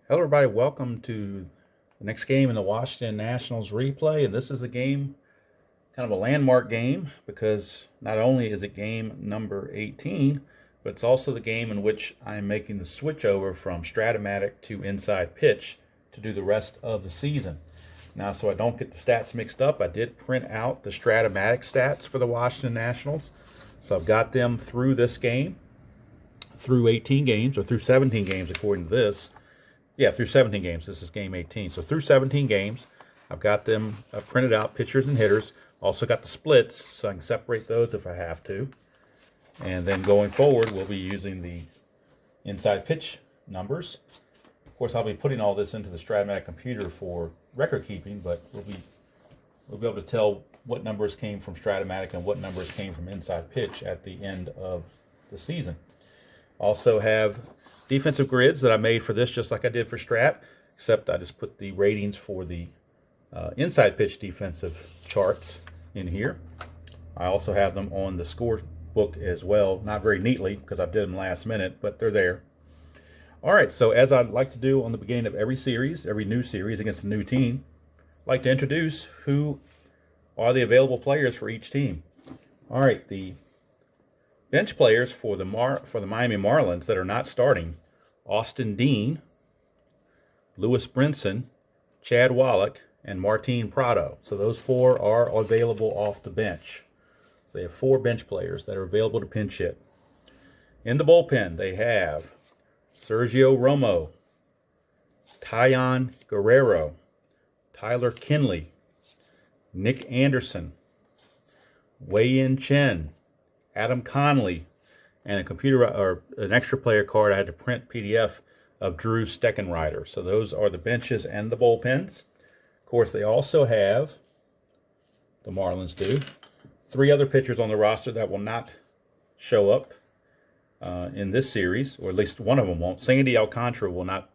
Hello everybody, welcome to the next game in the Washington Nationals replay. And this is a game, kind of a landmark game, because not only is it game number 18, but it's also the game in which I'm making the switch over from Stratomatic to inside pitch to do the rest of the season. Now, so I don't get the stats mixed up, I did print out the Stratomatic stats for the Washington Nationals. So I've got them through this game, through 18 games, or through 17 games according to this. Yeah, through 17 games. This is game 18. So through 17 games, I've got them printed out, pitchers and hitters. Also got the splits, so I can separate those if I have to. And then going forward, we'll be using the inside pitch numbers. Of course, I'll be putting all this into the Stratomatic computer for record keeping, but we'll be able to tell what numbers came from Stratomatic and what numbers came from inside pitch at the end of the season. Also have defensive grids that I made for this, just like I did for Strat, except I just put the ratings for the inside pitch defensive charts in here. I also have them on the Scorebook as well, not very neatly because I did them last minute, but they're there. All right, so as I like to do on the beginning of every series, every new series against a new team, I'd like to introduce who are the available players for each team. All right, the bench players for the Miami Marlins that are not starting: Austin Dean, Lewis Brinson, Chad Wallach, and Martin Prado. So those four are available off the bench. So they have four bench players that are available to pinch hit. In the bullpen, they have Sergio Romo, Tyon Guerrero, Tyler Kinley, Nick Anderson, Wei-Yin Chen, Adam Conley, and a computer or an extra player card I had to print PDF of Drew Steckenrider. So those are the benches and the bullpens. Of course, they also have, the Marlins do, three other pitchers on the roster that will not show up in this series, or at least one of them won't. Sandy Alcantara will not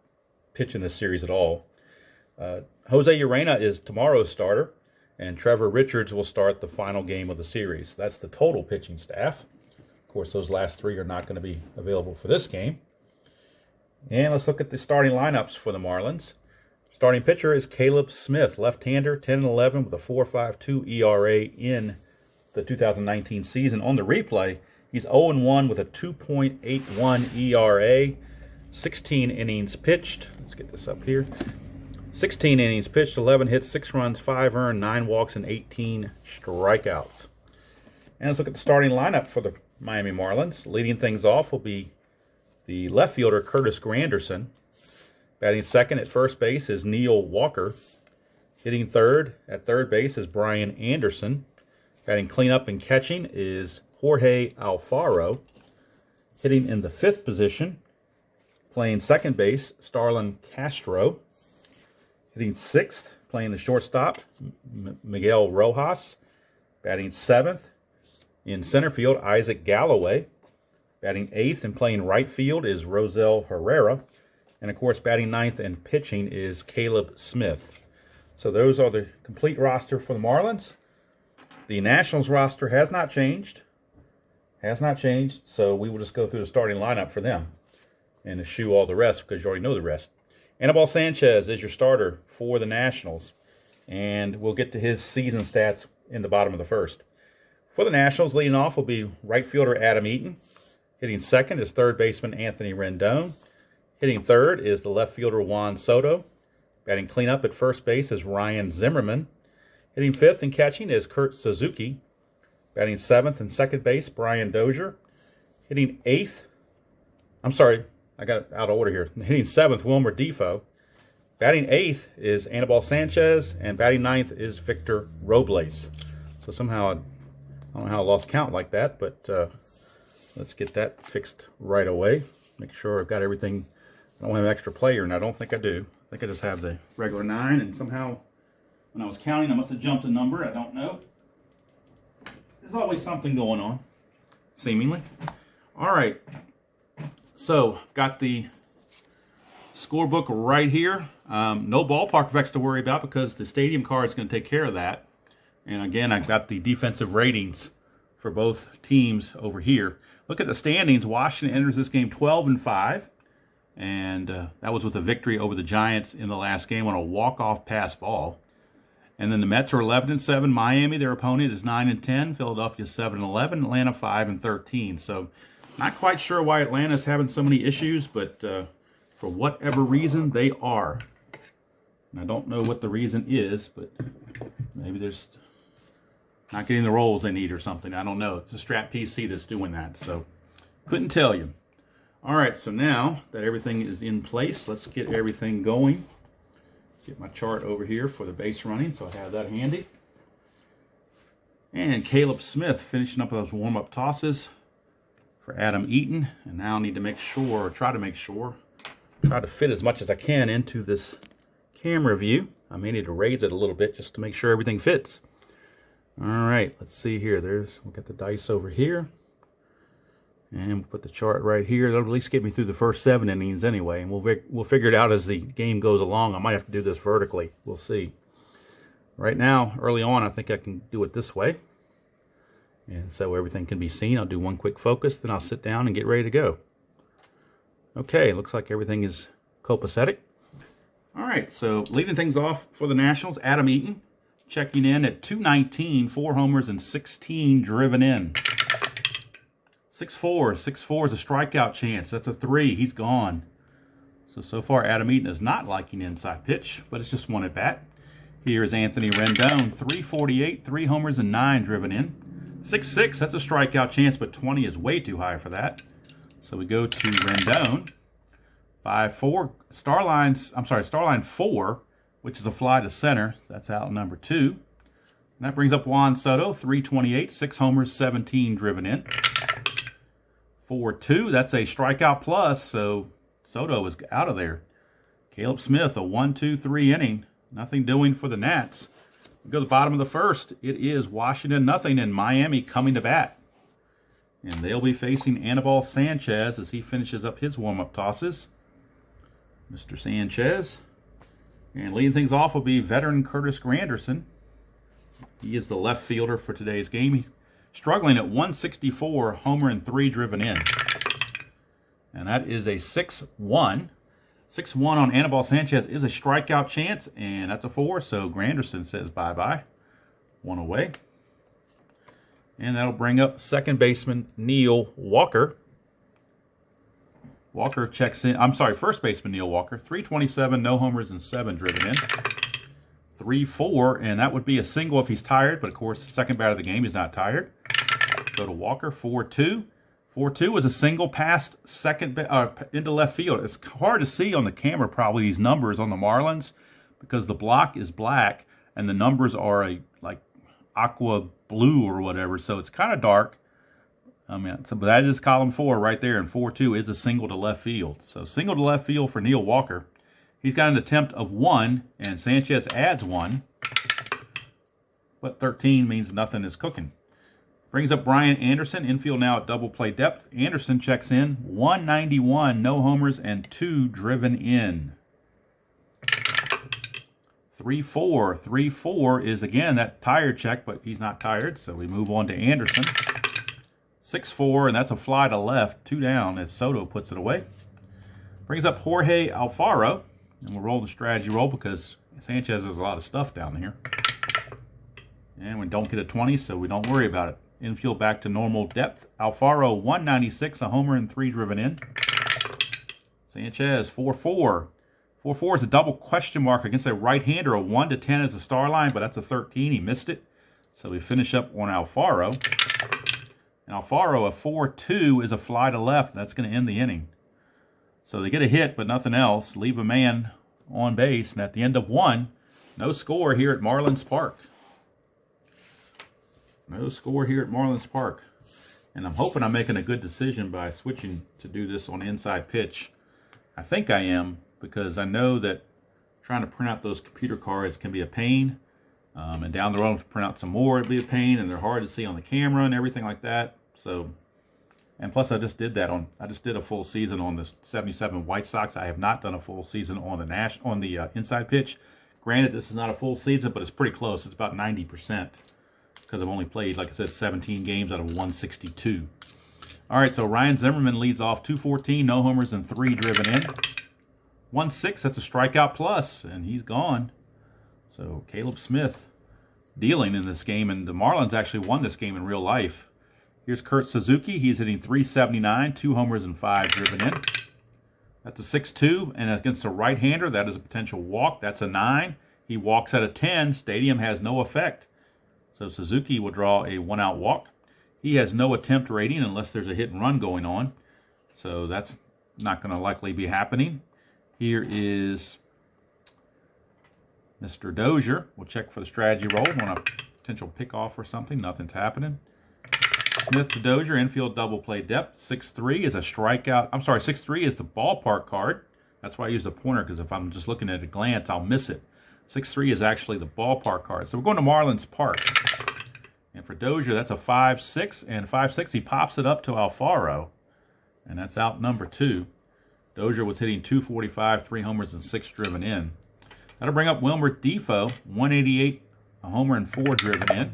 pitch in this series at all. Jose Urena is tomorrow's starter, and Trevor Richards will start the final game of the series. That's the total pitching staff. Of course, those last three are not going to be available for this game. And let's look at the starting lineups for the Marlins. Starting pitcher is Caleb Smith, left-hander, 10-11 with a 4.52 ERA in the 2019 season. On the replay, he's 0-1 with a 2.81 ERA, 16 innings pitched. Let's get this up here. 16 innings pitched, 11 hits, 6 runs, 5 earned, 9 walks, and 18 strikeouts. And let's look at the starting lineup for the Miami Marlins. Leading things off will be the left fielder, Curtis Granderson. Batting second at first base is Neil Walker. Hitting third at third base is Brian Anderson. Batting cleanup and catching is Jorge Alfaro. Hitting in the fifth position, playing second base, Starlin Castro. Hitting sixth, playing the shortstop, Miguel Rojas. Batting seventh, in center field, Isaac Galloway. Batting eighth and playing right field is Rosel Herrera. And of course, batting ninth and pitching is Caleb Smith. So those are the complete roster for the Marlins. The Nationals roster has not changed. So we will just go through the starting lineup for them and eschew all the rest because you already know the rest. Anibal Sanchez is your starter for the Nationals, and we'll get to his season stats in the bottom of the first. For the Nationals, leading off will be right fielder Adam Eaton. Hitting second is third baseman Anthony Rendon. Hitting third is the left fielder Juan Soto. Batting cleanup at first base is Ryan Zimmerman. Hitting fifth and catching is Kurt Suzuki. Batting seventh and second base, Brian Dozier. Hitting eighth, I got it out of order here. Hitting seventh, Wilmer Defoe. Batting eighth is Anibal Sanchez, and batting ninth is Victor Robles. So somehow, I don't know how I lost count like that, but let's get that fixed right away. Make sure I've got everything. I don't have an extra player, and I don't think I do. I think I just have the regular 9, and somehow when I was counting, I must have jumped a number. I don't know. There's always something going on, seemingly. All right. So, got the scorebook right here. No ballpark effects to worry about because the stadium card is going to take care of that. And again, I've got the defensive ratings for both teams over here. Look at the standings. Washington enters this game 12-5. And that was with a victory over the Giants in the last game on a walk-off pass ball. And then the Mets are 11-7. Miami, their opponent, is 9-10. Philadelphia 7-11. Atlanta 5-13. So not quite sure why Atlanta's having so many issues, but for whatever reason, they are. And I don't know what the reason is, but maybe there's not getting the rolls they need or something. I don't know. It's the Strat PC that's doing that, so couldn't tell you. All right, so now that everything is in place, let's get everything going. Get my chart over here for the base running, so I have that handy. And Caleb Smith finishing up those warm-up tosses for Adam Eaton. And now I need to make sure, or try to fit as much as I can into this camera view. I may need to raise it a little bit just to make sure everything fits. All right, let's see here. We'll get the dice over here. And we'll put the chart right here. That'll at least get me through the first 7 innings anyway. And we'll figure it out as the game goes along. I might have to do this vertically. We'll see. Right now, early on, I think I can do it this way. And so everything can be seen. I'll do one quick focus, then I'll sit down and get ready to go. Okay, looks like everything is copacetic. All right, so leading things off for the Nationals, Adam Eaton checking in at 219, 4 homers and 16 driven in. 6-4 is a strikeout chance. That's a 3. He's gone. So far, Adam Eaton is not liking inside pitch, but it's just one at bat. Here's Anthony Rendon, 348, 3 homers and 9 driven in. 6-6, that's a strikeout chance, but 20 is way too high for that. So we go to Rendon. 5-4, Starline 4, which is a fly to center. That's out number 2. And that brings up Juan Soto, 328, 6 homers, 17 driven in. 4-2, that's a strikeout plus, so Soto is out of there. Caleb Smith, a 1-2-3 inning. Nothing doing for the Nats. We go to the bottom of the first. It is Washington nothing and Miami coming to bat. And they'll be facing Anibal Sanchez as he finishes up his warm-up tosses. Mr. Sanchez. And leading things off will be veteran Curtis Granderson. He is the left fielder for today's game. He's struggling at 164, homer and 3 driven in. And that is a 6-1. 6-1 on Anibal Sanchez is a strikeout chance, and that's a 4, so Granderson says bye-bye. 1 away. And that'll bring up second baseman Neil Walker. Walker checks in, first baseman Neil Walker. 327, no homers and 7 driven in. 3-4, and that would be a single if he's tired, but of course, second batter of the game, he's not tired. Go to Walker, 4-2. 4-2 is a single past second into left field. It's hard to see on the camera probably these numbers on the Marlins because the block is black and the numbers are like aqua blue or whatever, so it's kind of dark. But that is column 4 right there, and 4-2 is a single to left field. So single to left field for Neil Walker. He's got an attempt of 1, and Sanchez adds 1. But 13 means nothing is cooking. Brings up Brian Anderson, infield now at double play depth. Anderson checks in, 191, no homers and 2 driven in. 3-4. 3-4 is, again, that tired check, but he's not tired, so we move on to Anderson. 6-4, and that's a fly to left, 2 down as Soto puts it away. Brings up Jorge Alfaro, and we'll roll the strategy roll because Sanchez has a lot of stuff down here. And we don't get a 20, so we don't worry about it. Infield back to normal depth. Alfaro, 196, a homer and 3 driven in. Sanchez, 4-4. 4-4 is a double question mark against a right-hander. A 1-10 is the star line, but that's a 13. He missed it. So we finish up on Alfaro. And Alfaro, a 4-2 is a fly to left. That's going to end the inning. So they get a hit, but nothing else. Leave a man on base. And at the end of 1, no score here at Marlins Park. No score here at Marlins Park. And I'm hoping I'm making a good decision by switching to do this on inside pitch. I think I am, because I know that trying to print out those computer cards can be a pain. And down the road, to print out some more, it'd be a pain, and they're hard to see on the camera and everything like that. So, and plus I just did a full season on the 77 White Sox. I have not done a full season on the inside pitch. Granted, this is not a full season, but it's pretty close. It's about 90%. Because I've only played, like I said, 17 games out of 162. All right, so Ryan Zimmerman leads off 214, no homers and 3 driven in. 1-6, that's a strikeout plus, and he's gone. So Caleb Smith dealing in this game, and the Marlins actually won this game in real life. Here's Kurt Suzuki. He's hitting 379, 2 homers and 5 driven in. That's a 6-2, and against a right-hander, that is a potential walk. That's a 9. He walks at a 10. Stadium has no effect. So Suzuki will draw a 1-out walk. He has no attempt rating unless there's a hit and run going on. So that's not going to likely be happening. Here is Mr. Dozier. We'll check for the strategy roll. Want a potential pickoff or something. Nothing's happening. Smith to Dozier, infield double play depth. 6-3 is a strikeout. I'm sorry, 6-3 is the ballpark card. That's why I use the pointer, because if I'm just looking at a glance, I'll miss it. 6-3 is actually the ballpark card. So we're going to Marlins Park. And for Dozier, that's a 5-6. And 5-6, he pops it up to Alfaro. And that's out number 2. Dozier was hitting 245, 3 homers and 6 driven in. That'll bring up Wilmer Defoe, 188, a homer and 4 driven in.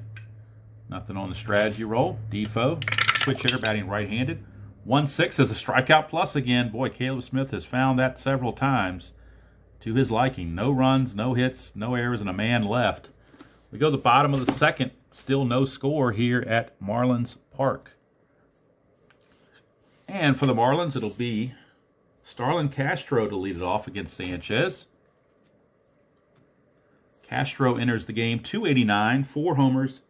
Nothing on the strategy roll. Defoe, switch hitter, batting right-handed. 1-6 is a strikeout plus again. Boy, Caleb Smith has found that several times to his liking. No runs, no hits, no errors, and a man left. We go to the bottom of the second. Still no score here at Marlins Park. And for the Marlins, it'll be Starlin Castro to lead it off against Sanchez. Castro enters the game 289, 4 homers,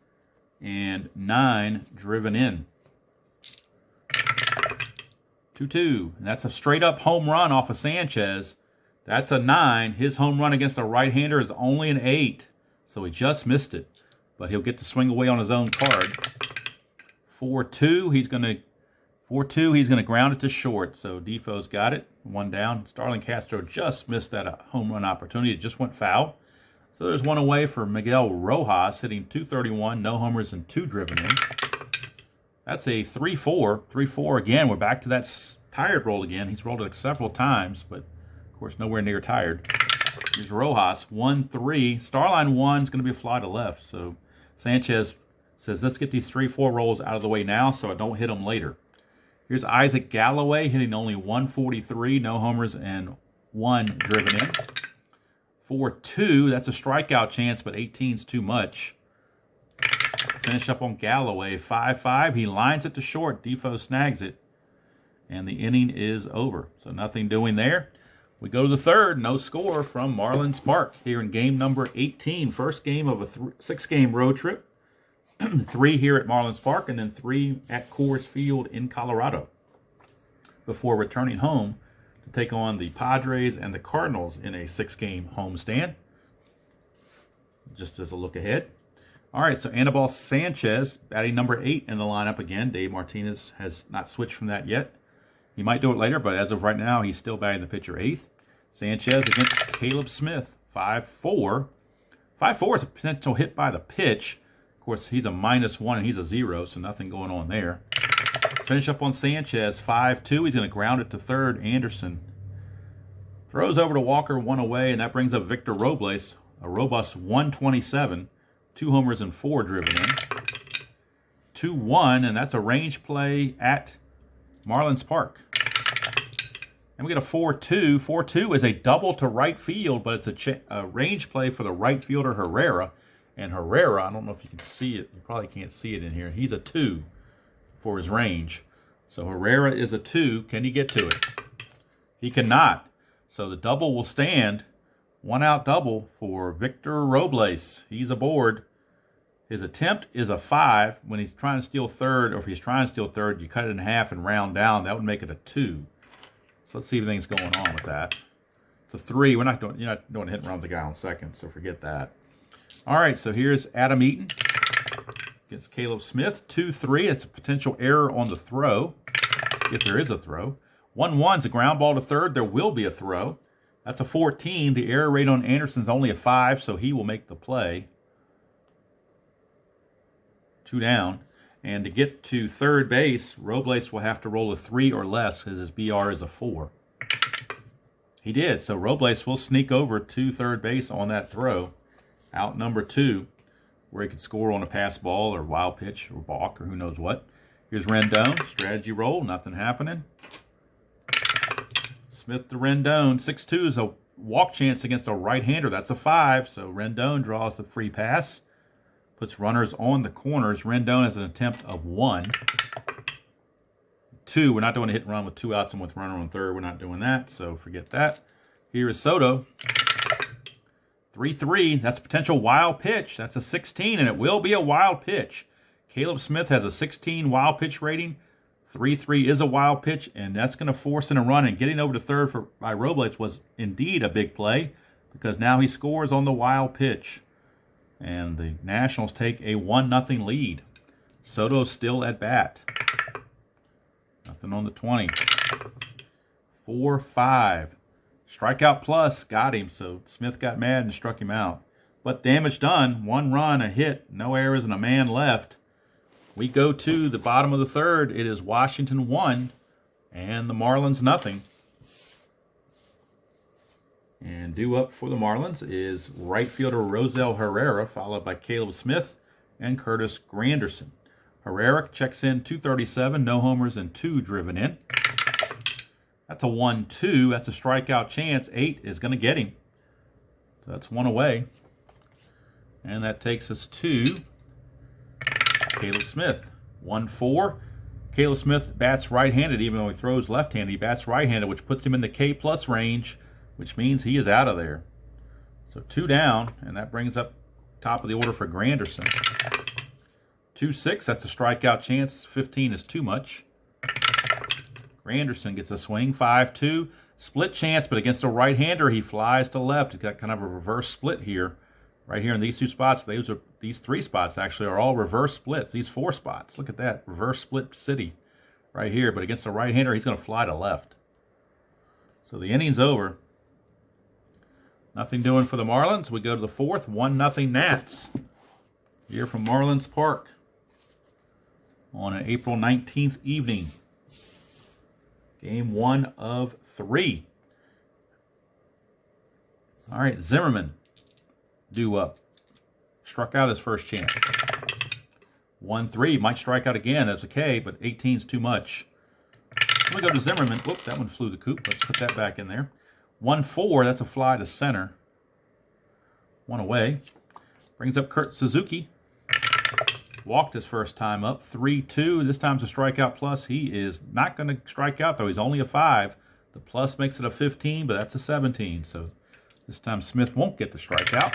and 9 driven in. 2-2. And that's a straight-up home run off of Sanchez. That's a 9. His home run against a right-hander is only an 8, so he just missed it. But he'll get to swing away on his own card. 4-2. He's going to ground it to short. So Defoe's got it. 1 down. Starlin Castro just missed that home run opportunity. It just went foul. So there's 1 away for Miguel Rojas, hitting 231, no homers and 2 driven in. That's a 3-4. 3-4 again. We're back to that tired roll again. He's rolled it several times, but of course nowhere near tired. Here's Rojas, 1-3. Starline 1 is going to be a fly to left. So Sanchez says, let's get these 3-4 rolls out of the way now so I don't hit them later. Here's Isaac Galloway hitting only 143, no homers and 1 driven in. 4-2, that's a strikeout chance, but 18's too much. Finish up on Galloway, 5-5. He lines it to short. Defoe snags it, and the inning is over. So nothing doing there. We go to the third, no score from Marlins Park here in game number 18. First game of a 6-game road trip. 3 here at Marlins Park, and then 3 at Coors Field in Colorado before returning home to take on the Padres and the Cardinals in a 6-game homestand. Just as a look ahead. All right, so Anibal Sanchez batting number 8 in the lineup again. Dave Martinez has not switched from that yet. He might do it later, but as of right now, he's still batting the pitcher 8th. Sanchez against Caleb Smith, 5-4. 5-4 is a potential hit by the pitch. Of course, he's a -1 and he's a 0, so nothing going on there. Finish up on Sanchez, 5-2. He's going to ground it to third. Anderson throws over to Walker, 1 away, and that brings up Victor Robles, a robust 127, 2 homers and 4 driven in. 2-1, and that's a range play at Marlins Park. And we get a 4-2. 4-2 is a double to right field, but it's a range play for the right fielder Herrera. And Herrera, I don't know if you can see it. You probably can't see it in here. He's a 2 for his range. So Herrera is a 2. Can he get to it? He cannot. So the double will stand. 1-out double for Victor Robles. He's aboard. His attempt is a 5. When he's trying to steal third, or if he's trying to steal third, you cut it in half and round down. That would make it a 2. So let's see if anything's going on with that. It's a 3. You're not doing a hit and run with the guy on second, so forget that. All right, so here's Adam Eaton against Caleb Smith. 2-3. It's a potential error on the throw, if there is a throw. 1-1 is a ground ball to third. There will be a throw. That's a 14. The error rate on Anderson's only a 5, so he will make the play. 2 down. And to get to third base, Robles will have to roll a 3 or less because his BR is a 4. He did. So Robles will sneak over to third base on that throw. Out number 2, where he could score on a pass ball or wild pitch or balk or who knows what. Here's Rendon. Strategy roll. Nothing happening. Smith to Rendon. 6-2 is a walk chance against a right-hander. That's a 5. So Rendon draws the free pass. Puts runners on the corners. Rendon has an attempt of 1. 2. We're not doing a hit and run with 2 outs and with runner on third. We're not doing that, so forget that. Here is Soto. 3-3. That's a potential wild pitch. That's a 16, and it will be a wild pitch. Caleb Smith has a 16 wild pitch rating. 3-3 is a wild pitch, and that's going to force in a run. And getting over to third by Robles was indeed a big play because now he scores on the wild pitch. And the Nationals take a 1-0 lead. Soto's still at bat. Nothing on the 20. 4-5. Strikeout plus got him, so Smith got mad and struck him out. But damage done. 1 run, a hit, no errors, and a man left. We go to the bottom of the third. It is Washington 1 and the Marlins nothing. And due up for the Marlins is right fielder Rosell Herrera, followed by Caleb Smith and Curtis Granderson. Herrera checks in 237, no homers and 2 driven in. That's a 1-2. That's a strikeout chance. 8 is going to get him. So that's 1 away. And that takes us to Caleb Smith. 1-4. Caleb Smith bats right-handed, even though he throws left-handed. He bats right-handed, which puts him in the K+ range, which means he is out of there. So 2 down, and that brings up top of the order for Granderson. 2-6, that's a strikeout chance. 15 is too much. Granderson gets a swing. 5-2, split chance, but against a right-hander, he flies to left. He's got kind of a reverse split here. Right here in these 2 spots, these 3 spots actually are all reverse splits. These 4 spots, look at that, reverse split city right here. But against a right-hander, he's going to fly to left. So the inning's over. Nothing doing for the Marlins. We go to the 4th, 1-0 Nats. Here from Marlins Park on an April 19th evening. Game 1 of 3. All right, Zimmerman due up. Struck out his first chance. 1-3. Might strike out again. That's okay, but 18's too much. So we go to Zimmerman. Whoop, that one flew the coop. Let's put that back in there. 1-4. That's a fly to center. 1 away. Brings up Kurt Suzuki. Walked his first time up. 3-2. This time's a strikeout plus. He is not going to strike out, though. He's only a 5. The plus makes it a 15, but that's a 17. So this time Smith won't get the strikeout.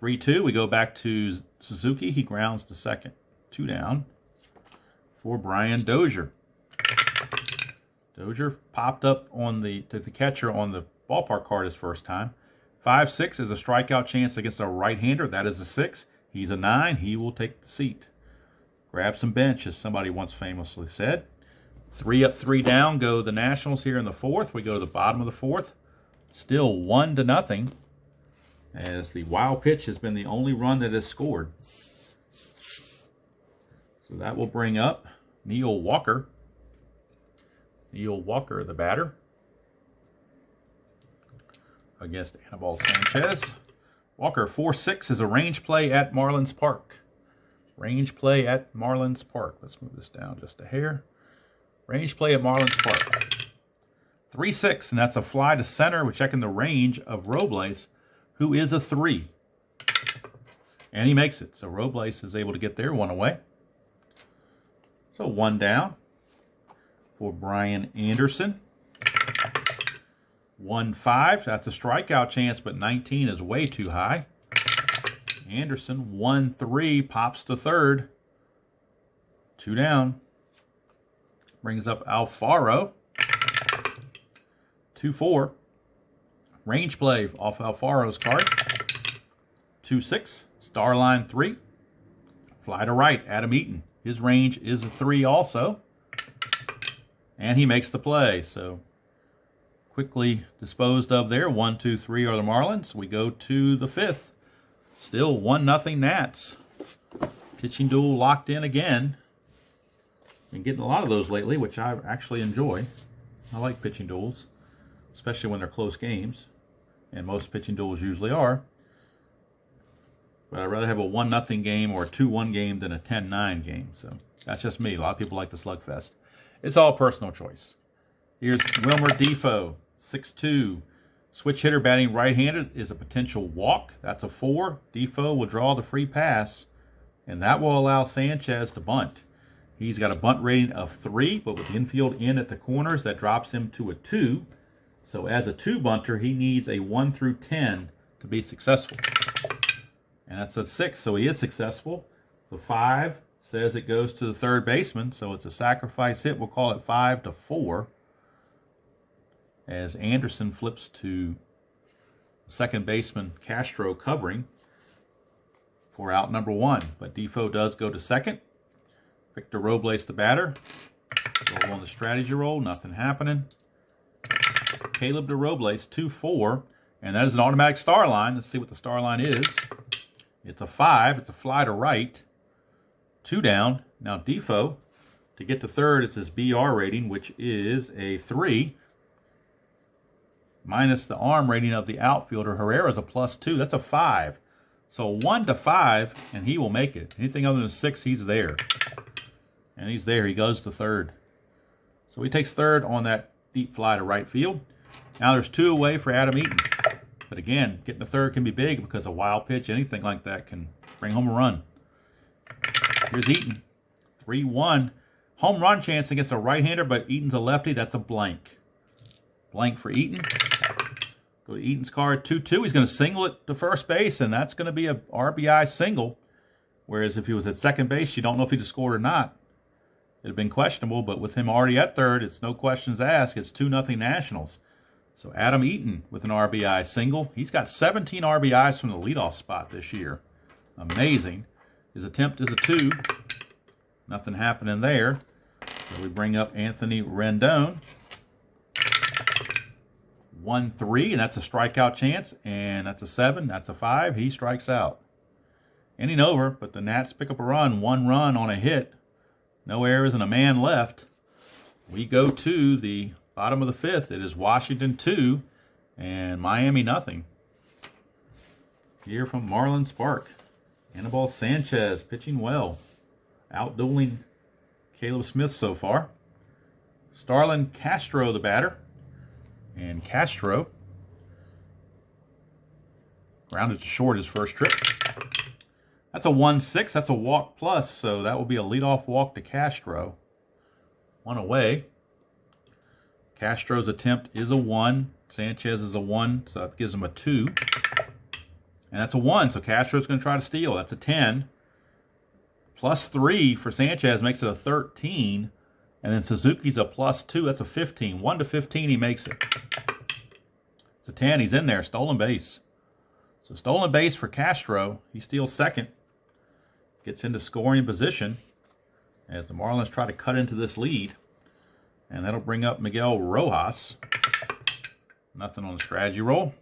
3-2. We go back to Suzuki. He grounds to second. 2 down for Brian Dozier. Dozier popped up on the catcher on the ballpark card his first time. 5-6 is a strikeout chance against a right-hander. That is a 6. He's a 9. He will take the seat. Grab some bench, as somebody once famously said. 3 up, 3 down go the Nationals here in the 4th. We go to the bottom of the 4th. Still 1-0, as the wild pitch has been the only run that has scored. So that will bring up Neil Walker. Neil Walker, the batter, against Anibal Sanchez. Walker, 4-6 is a range play at Marlins Park. Range play at Marlins Park. Let's move this down just a hair. Range play at Marlins Park. 3-6, and that's a fly to center. We're checking the range of Robles, who is a 3. And he makes it. So Robles is able to get there. 1 away. So 1 down for Brian Anderson. 1-5. That's a strikeout chance, but 19 is way too high. Anderson, 1-3, pops to third. 2 down. Brings up Alfaro. 2-4. Range play off Alfaro's card. 2-6. Star line 3. Fly to right, Adam Eaton. His range is a 3 also. And he makes the play. So quickly disposed of there. 1, 2, 3 are the Marlins. We go to the 5th. Still 1-0 Nats. Pitching duel locked in again. Been getting a lot of those lately, which I actually enjoy. I like pitching duels, especially when they're close games. And most pitching duels usually are. But I'd rather have a 1-0 game or a 2-1 game than a 10-9 game. So that's just me. A lot of people like the slugfest. It's all personal choice. Here's Wilmer Defoe, 6'2". Switch hitter batting right-handed is a potential walk. That's a 4. Defoe will draw the free pass, and that will allow Sanchez to bunt. He's got a bunt rating of 3, but with the infield in at the corners, that drops him to a 2. So as a 2 bunter, he needs a 1 through 10 to be successful. And that's a 6, so he is successful. The 5 says it goes to the third baseman, so it's a sacrifice hit. We'll call it 5-4. As Anderson flips to second baseman Castro covering for out number 1. But Defoe does go to second. Victor Robles the batter. Roll on the strategy roll, nothing happening. Caleb to Robles, 2-4. And that is an automatic star line. Let's see what the star line is. It's a 5. It's a fly to right. 2 down. Now Defoe, to get to third, it's his BR rating, which is a 3. Minus the arm rating of the outfielder. Herrera's a +2. That's a 5. So 1 to 5, and he will make it. Anything other than 6, he's there. And he's there. He goes to third. So he takes third on that deep fly to right field. Now there's 2 away for Adam Eaton. But again, getting to third can be big because a wild pitch, anything like that can bring home a run. Here's Eaton. 3-1. Home run chance against a right-hander, but Eaton's a lefty. That's a blank. Blank for Eaton. Go to Eaton's card, 2-2. He's going to single it to first base, and that's going to be a RBI single. Whereas if he was at second base, you don't know if he'd have scored or not. It'd have been questionable, but with him already at third, it's no questions asked. It's 2-0 Nationals. So Adam Eaton with an RBI single. He's got 17 RBIs from the leadoff spot this year. Amazing. His attempt is a 2. Nothing happening there. So we bring up Anthony Rendon. 1-3, and that's a strikeout chance, and that's a 7, that's a 5. He strikes out. Inning over, but the Nats pick up a run, 1 run on a hit. No errors and a man left. We go to the bottom of the 5th. It is Washington 2 and Miami nothing. Here from Marlins Park. Anibal Sanchez pitching well. Outdueling Caleb Smith so far. Starlin Castro the batter. And Castro grounded to short his first trip. That's a 1-6. That's a walk plus, so that will be a leadoff walk to Castro. 1 away. Castro's attempt is a 1. Sanchez is a 1, so that gives him a 2. And that's a 1, so Castro's going to try to steal. That's a 10. +3 for Sanchez makes it a 13. And then Suzuki's a +2. That's a 15. 1 to 15, he makes it. It's a 10. He's in there. Stolen base. So stolen base for Castro. He steals second. Gets into scoring position as the Marlins try to cut into this lead. And that'll bring up Miguel Rojas. Nothing on the strategy roll.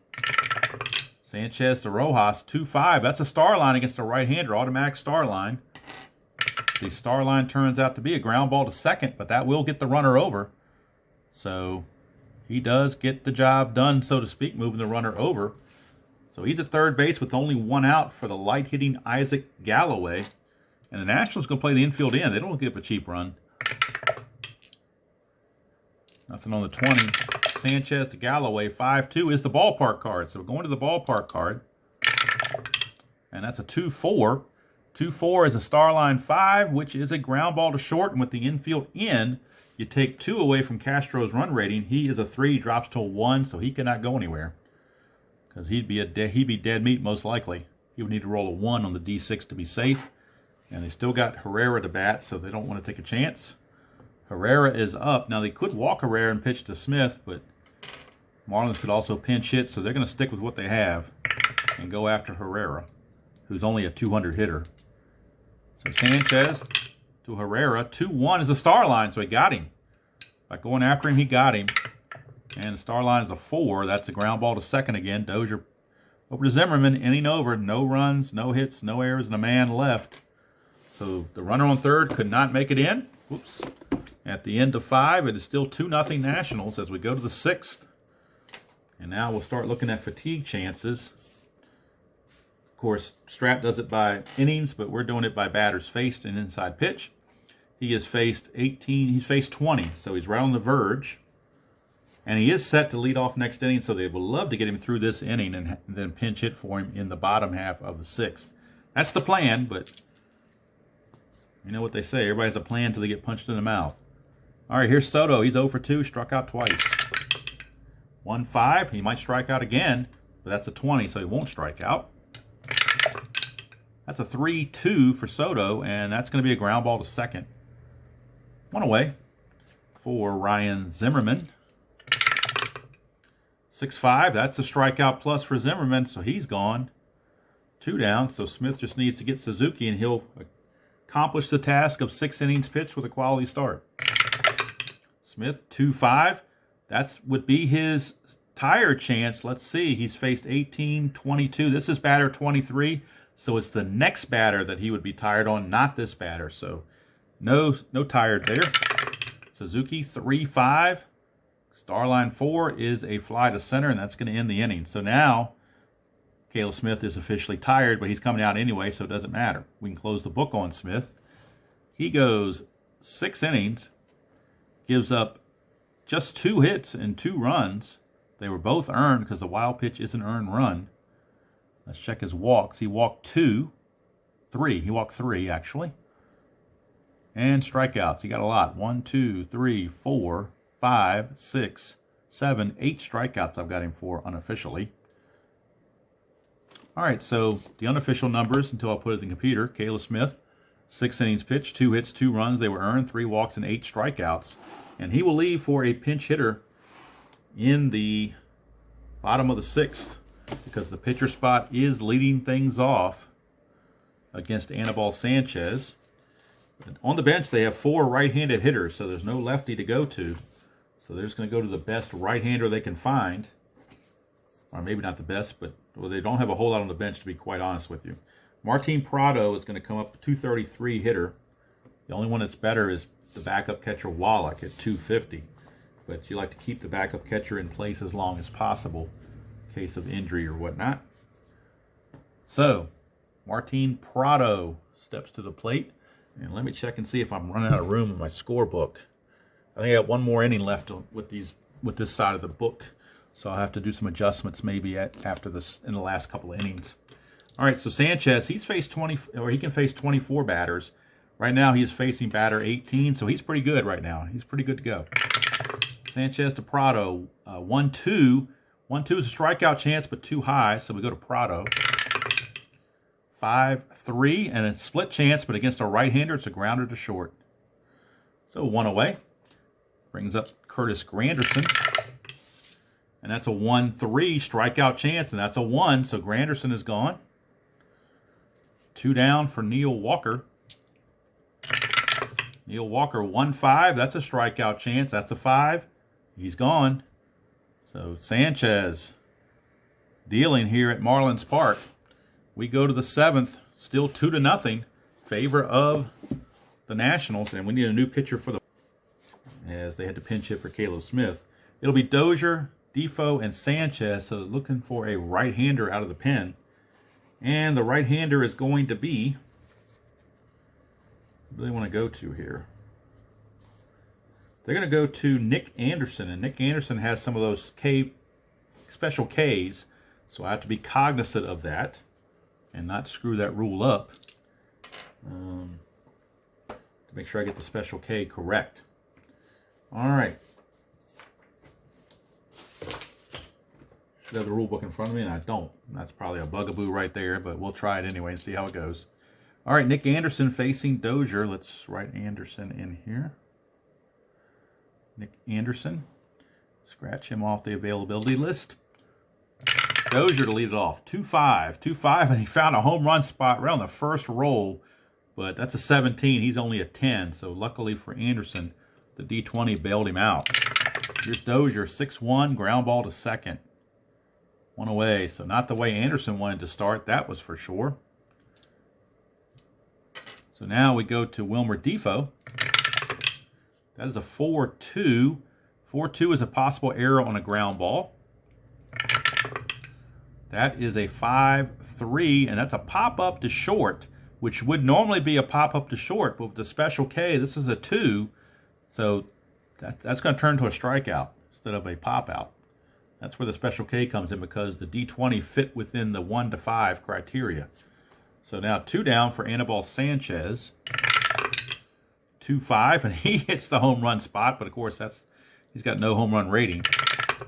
Sanchez to Rojas. 2-5. That's a star line against a right-hander. Automatic star line. The star line turns out to be a ground ball to second, but that will get the runner over. So he does get the job done, so to speak, moving the runner over. So he's at third base with only 1 out for the light-hitting Isaac Galloway. And the Nationals going to play the infield in. They don't give up a cheap run. Nothing on the 20. Sanchez to Galloway. 5-2 is the ballpark card. So we're going to the ballpark card. And that's a 2-4. 2-4 is a star line 5, which is a ground ball to short. And with the infield in, you take 2 away from Castro's run rating. He is a 3, drops to a 1, so he cannot go anywhere. Because he'd be dead meat most likely. He would need to roll a 1 on the D6 to be safe. And they still got Herrera to bat, so they don't want to take a chance. Herrera is up. Now, they could walk Herrera and pitch to Smith, but Marlins could also pinch hit, so they're going to stick with what they have and go after Herrera, who's only a 200 hitter. So Sanchez to Herrera. 2-1 is a star line, so he got him. By going after him, he got him. And the star line is a 4. That's a ground ball to second again. Dozier over to Zimmerman. Inning over. No runs, no hits, no errors, and a man left. So the runner on third could not make it in. Whoops. At the end of 5, it is still 2-0 Nationals as we go to the 6th. And now we'll start looking at fatigue chances. Of course, Strat does it by innings, but we're doing it by batters faced and inside pitch. He has faced 18, he's faced 20, so he's right on the verge. And he is set to lead off next inning, so they would love to get him through this inning and then pinch hit for him in the bottom half of the 6th. That's the plan, but you know what they say, everybody has a plan until they get punched in the mouth. All right, here's Soto. He's 0 for 2, struck out twice. 1-5, he might strike out again, but that's a 20, so he won't strike out. That's a 3-2 for Soto, and that's going to be a ground ball to second. One away for Ryan Zimmerman. 6-5, that's a strikeout plus for Zimmerman, so he's gone. 2 down, so Smith just needs to get Suzuki, and he'll accomplish the task of 6 innings pitched with a quality start. Smith, 2-5. That would be his tire chance. Let's see, he's faced 18, 22. This is batter 23, so it's the next batter that he would be tired on, not this batter. So no tired there. Suzuki, 3-5. Starline 4 is a fly to center, and that's going to end the inning. So now Caleb Smith is officially tired, but he's coming out anyway, so it doesn't matter. We can close the book on Smith. He goes 6 innings, gives up just 2 hits and 2 runs. They were both earned because the wild pitch is an earned run. Let's check his walks. He walked 3. He walked 3, actually. And strikeouts. He got a lot. 1, 2, 3, 4, 5, 6, 7, 8 strikeouts I've got him for unofficially. All right, so the unofficial numbers until I put it in the computer. Caleb Smith, 6 innings pitched, 2 hits, 2 runs. They were earned, 3 walks, and 8 strikeouts. And he will leave for a pinch hitter in the bottom of the 6th because the pitcher spot is leading things off against Anibal Sanchez. On the bench, they have 4 right-handed hitters, so there's no lefty to go to. So they're just going to go to the best right-hander they can find. Or maybe not the best, but well, they don't have a whole lot on the bench, to be quite honest with you. Martin Prado is going to come up with 233 hitter. The only one that's better is the backup catcher Wallach at 250. But you like to keep the backup catcher in place as long as possible in case of injury or whatnot. So, Martin Prado steps to the plate. And let me check and see if I'm running out of room in my scorebook. I think I got 1 more inning left with this side of the book. So I'll have to do some adjustments maybe after this in the last couple of innings. All right, so Sanchez, he can face 24 batters. Right now he's facing batter 18, so he's pretty good right now. He's pretty good to go. Sanchez to Prado, 1-2. 1-2 is a strikeout chance, but too high, so we go to Prado. 5-3, and a split chance, but against a right-hander, it's a grounder to short. So 1 away. Brings up Curtis Granderson. And that's a 1-3 strikeout chance, and that's a 1, so Granderson is gone. 2 down for Neil Walker. Neil Walker, 1-5. That's a strikeout chance. That's a 5. He's gone. So Sanchez dealing here at Marlins Park. We go to the 7th, still 2-0, favor of the Nationals, and we need a new pitcher for the as they had to pinch hit for Caleb Smith. It'll be Dozier, Defoe, and Sanchez, so looking for a right-hander out of the pen. And the right-hander is going to be, what do they want to go to here? They're going to go to Nick Anderson, and Nick Anderson has some of those special Ks, so I have to be cognizant of that and not screw that rule up to make sure I get the special K correct. All right. Should have the rule book in front of me, and I don't. That's probably a bugaboo right there, but we'll try it anyway and see how it goes. All right, Nick Anderson facing Dozier. Let's write Anderson in here. Nick Anderson. Scratch him off the availability list. Dozier to lead it off. 2-5. 2-5, and he found a home run spot right on the first roll, but that's a 17. He's only a 10, so luckily for Anderson, the D20 bailed him out. Here's Dozier, 6-1, ground ball to second. 1 away, so not the way Anderson wanted to start, that was for sure. So now we go to Wilmer Defoe. That is a 4-2. 4-2 is a possible error on a ground ball. That is a 5-3, and that's a pop-up to short, which would normally be a pop-up to short, but with the special K, this is a 2, so that's going to turn to a strikeout instead of a pop-out. That's where the special K comes in, because the D20 fit within the 1 to 5 criteria. So now 2 down for Anibal Sanchez. 2-5, and he hits the home run spot, but of course he's got no home run rating.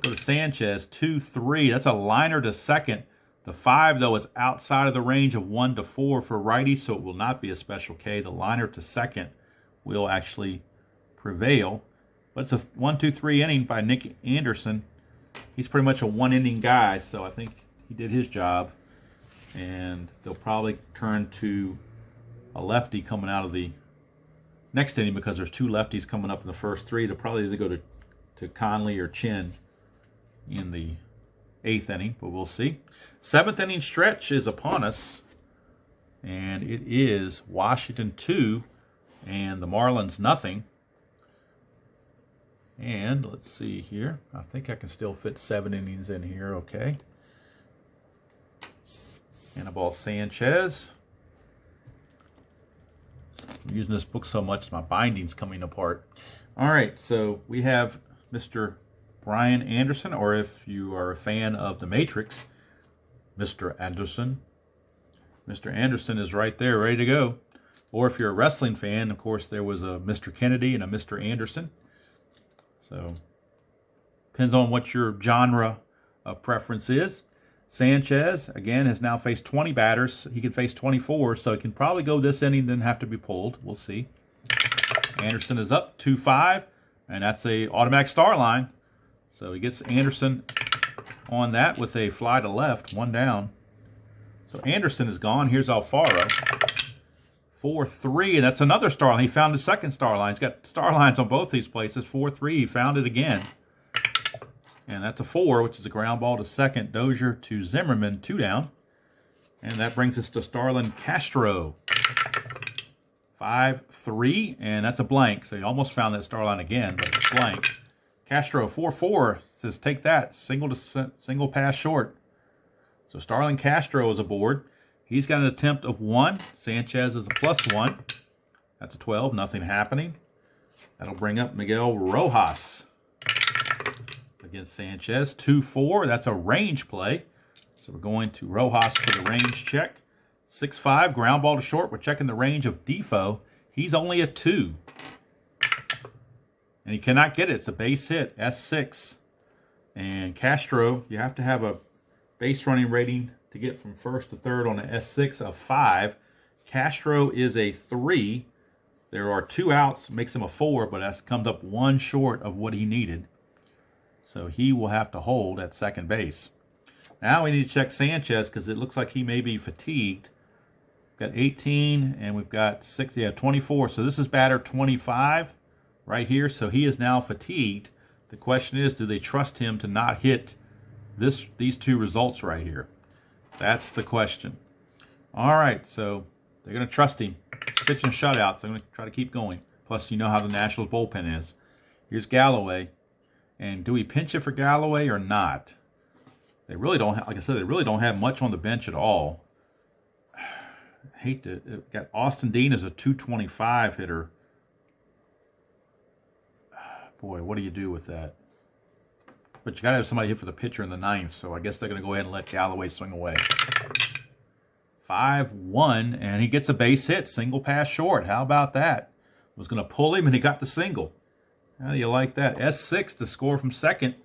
Go to Sanchez, 2-3. That's a liner to second. The 5, though, is outside of the range of 1 to 4 for righties, so it will not be a special K. The liner to second will actually prevail. But it's a 1-2-3 inning by Nick Anderson. He's pretty much a one-inning guy, so I think he did his job. And they'll probably turn to a lefty coming out of the next inning, because there's 2 lefties coming up in the first 3. They'll probably either go to Conley or Chin in the 8th inning, but we'll see. 7th inning stretch is upon us, and it is Washington 2 and the Marlins nothing. And let's see here. I think I can still fit 7 innings in here, okay. Anibal Sanchez. I'm using this book so much, my binding's coming apart. All right, so we have Mr. Brian Anderson, or if you are a fan of The Matrix, Mr. Anderson. Mr. Anderson is right there, ready to go. Or if you're a wrestling fan, of course, there was a Mr. Kennedy and a Mr. Anderson. So, depends on what your genre of preference is. Sanchez, again, has now faced 20 batters. He can face 24, so he can probably go this inning, then have to be pulled. We'll see. Anderson is up 2-5, and that's a automatic star line. So he gets Anderson on that with a fly to left, 1 down. So Anderson is gone. Here's Alfaro. 4-3, and that's another star line. He found his second star line. He's got star lines on both these places. 4-3, he found it again. And that's a 4, which is a ground ball to second. Dozier to Zimmerman, 2 down. And that brings us to Starlin Castro. 5-3, and that's a blank. So he almost found that star line again, but it's blank. Castro, 4-4, says take that. Single pass short. So Starlin Castro is aboard. He's got an attempt of 1. Sanchez is a +1. That's a 12, nothing happening. That'll bring up Miguel Rojas against Sanchez. 2-4, that's a range play. So we're going to Rojas for the range check. 6-5, ground ball to short. We're checking the range of Defoe. He's only a 2. And he cannot get it. It's a base hit, S6. And Castro, you have to have a base running rating to get from first to third on an S6 of 5. Castro is a 3. There are 2 outs, makes him a 4, but that comes up 1 short of what he needed. So he will have to hold at second base. Now we need to check Sanchez, because it looks like he may be fatigued. We've got 18, and we've got 24. So this is batter 25 right here. So he is now fatigued. The question is, do they trust him to not hit these 2 results right here? That's the question. All right, so they're going to trust him. He's pitching shutouts. I'm going to try to keep going. Plus, you know how the Nationals bullpen is. Here's Galloway. And do we pinch it for Galloway or not? They really don't have, like I said, they really don't have much on the bench at all. I hate to, got Austin Dean as a 225 hitter. Boy, what do you do with that? But you got to have somebody hit for the pitcher in the 9th, so I guess they're going to go ahead and let Galloway swing away. 5-1, and he gets a base hit, single pass short. How about that? Was going to pull him, and he got the single. How do you like that? S6 to score from second.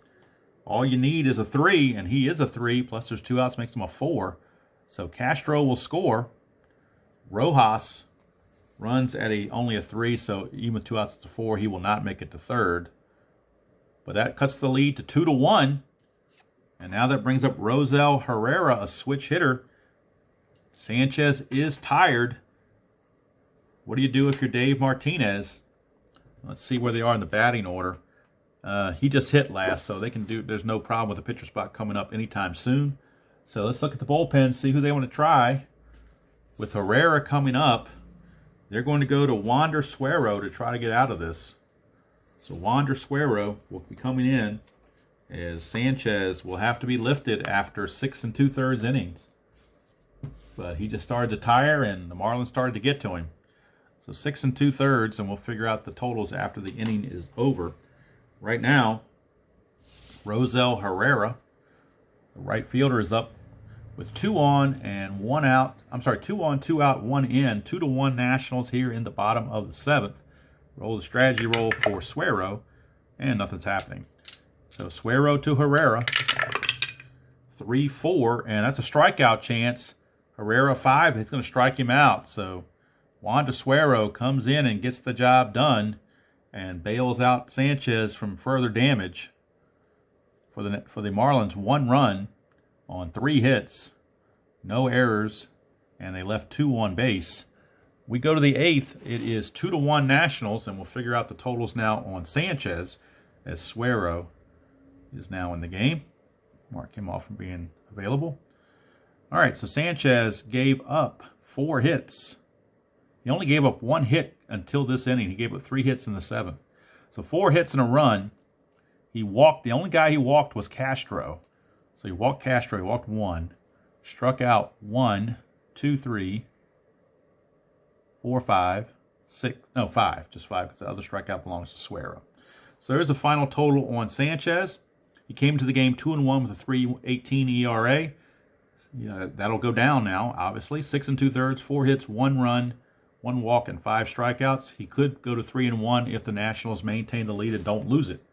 All you need is a 3, and he is a 3, plus there's 2 outs, makes him a 4. So Castro will score. Rojas runs at only a 3, so even with 2 outs, it's a 4. He will not make it to third. But that cuts the lead to 2-1. And now that brings up Rosel Herrera, a switch hitter. Sanchez is tired. What do you do if you're Dave Martinez? Let's see where they are in the batting order. He just hit last, so they can do. There's no problem with the pitcher spot coming up anytime soon. So let's look at the bullpen, see who they want to try. With Herrera coming up, they're going to go to Wander Suero to try to get out of this. So Wander Suero will be coming in as Sanchez will have to be lifted after 6 2/3 innings. But he just started to tire, and the Marlins started to get to him. So 6 2/3, and we'll figure out the totals after the inning is over. Right now, Rosel Herrera, the right fielder, is up with 2 on and 1 out. I'm sorry, 2 on, 2 out, 1 in. 2-1 Nationals here in the bottom of the 7th. Roll the strategy roll for Suero, and nothing's happening. So Suero to Herrera, 3-4, and that's a strikeout chance. Herrera 5, he's going to strike him out. So Wander Suero comes in and gets the job done and bails out Sanchez from further damage. For the Marlins, 1 run on 3 hits, no errors, and they left 2 on base. We go to the 8th. It is 2-1 Nationals, and we'll figure out the totals now on Sanchez as Suero is now in the game. Mark him off from being available. All right, so Sanchez gave up 4 hits. He only gave up 1 hit until this inning. He gave up 3 hits in the 7th. So 4 hits and a run. He walked. The only guy he walked was Castro. So he walked Castro. He walked 1. Struck out 1, 2, 3, 4, 5, 6. No, 5. Just 5 because the other strikeout belongs to Suero. So there's the final total on Sanchez. He came to the game 2-1 with a 3.18 ERA. Yeah, that'll go down now, obviously. 6 2/3, 4 hits, 1 run, 1 walk, and 5 strikeouts. He could go to 3-1 if the Nationals maintain the lead and don't lose it.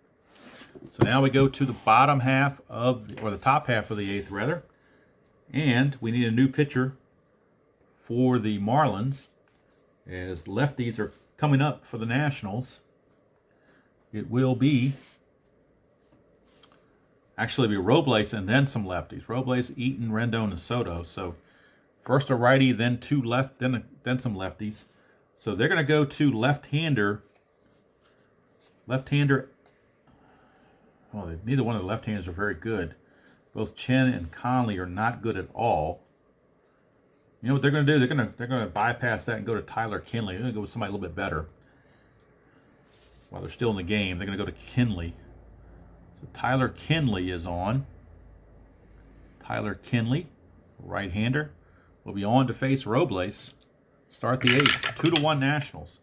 So now we go to the bottom half of, or the top half of the 8th, rather. And we need a new pitcher for the Marlins, as lefties are coming up for the Nationals. It will be, actually be Robles and then some lefties. Robles, Eaton, Rendon, and Soto. So first a righty, then 2 left, then some lefties. So they're going to go to left-hander. Well, neither one of the left-handers are very good. Both Chen and Conley are not good at all. You know what they're going to do? They're going to bypass that and go to Tyler Kinley. They're going to go with somebody a little bit better. While they're still in the game, they're going to go to Kinley. So Tyler Kinley is on. Tyler Kinley, right-hander, will be on to face Robles. Start the 8th. 2-1 Nationals.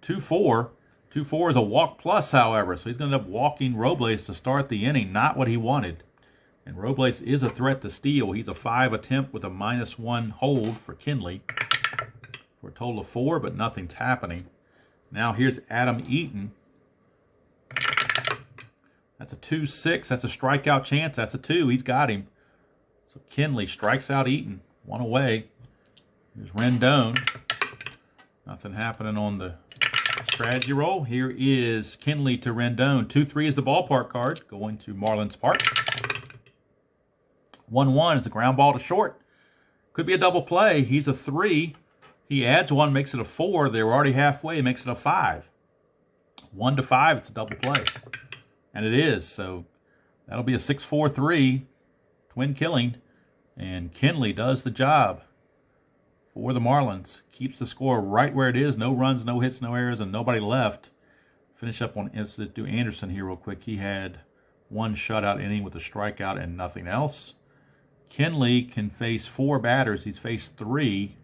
2-4. 2-4 is a walk plus, however. So he's going to end up walking Robles to start the inning. Not what he wanted. And Robles is a threat to steal. He's a 5 attempt with a -1 hold for Kinley. For a total of 4, but nothing's happening. Now here's Adam Eaton. That's a 2-6. That's a strikeout chance. That's a 2. He's got him. So Kinley strikes out Eaton. 1 away. Here's Rendon. Nothing happening on the strategy roll. Here is Kinley to Rendon. 2-3 is the ballpark card going to Marlins Park. 1-1 is a ground ball to short. Could be a double play. He's a 3. He adds 1, makes it a 4. They were already halfway, makes it a 5. 1-5, it's a double play. And it is. So that'll be a 6-4-3 twin killing. And Kinley does the job for the Marlins. Keeps the score right where it is. No runs, no hits, no errors, and nobody left. Finish up on do Anderson here real quick. He had 1 shutout inning with a strikeout and nothing else. Kinley can face 4 batters. He's faced 3.